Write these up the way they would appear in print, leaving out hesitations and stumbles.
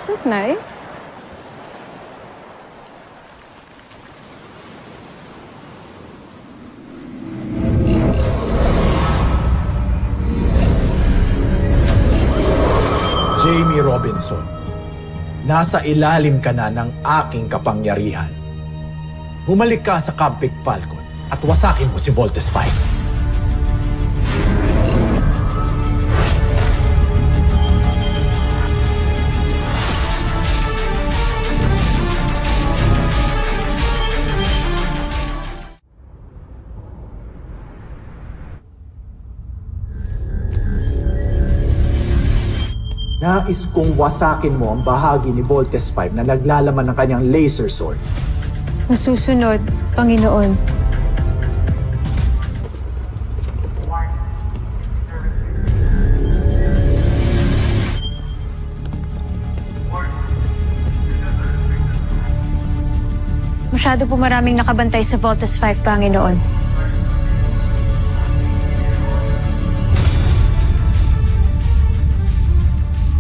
This is nice. Jamie Robinson, nasa ilalim ka na ng aking kapangyarihan. Bumalik ka sa Camp Big Falcon at wasakin mo si Voltes 5. Nais kong wasakin mo ang bahagi ni Voltes 5 na naglalaman ng kanyang laser sword. Masusunod, Panginoon. Masyado po maraming nakabantay sa Voltes 5, Panginoon.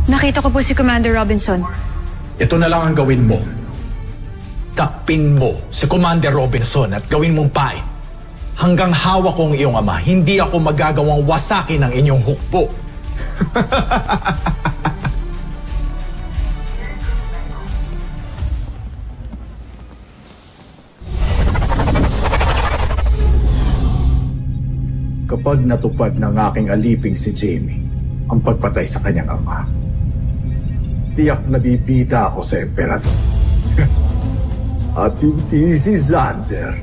Nakita ko po si Commander Robinson. Ito na lang ang gawin mo. Takpin mo si Commander Robinson at gawin mong pae. Hanggang hawak ko ang iyong ama, hindi ako magagawang wasakin ang inyong hukbo. Kapag natupad ng aking aliping si Jamie ang pagpatay sa kanyang ama, tiyak na bibida ako sa Emperador. At hindi si Xander.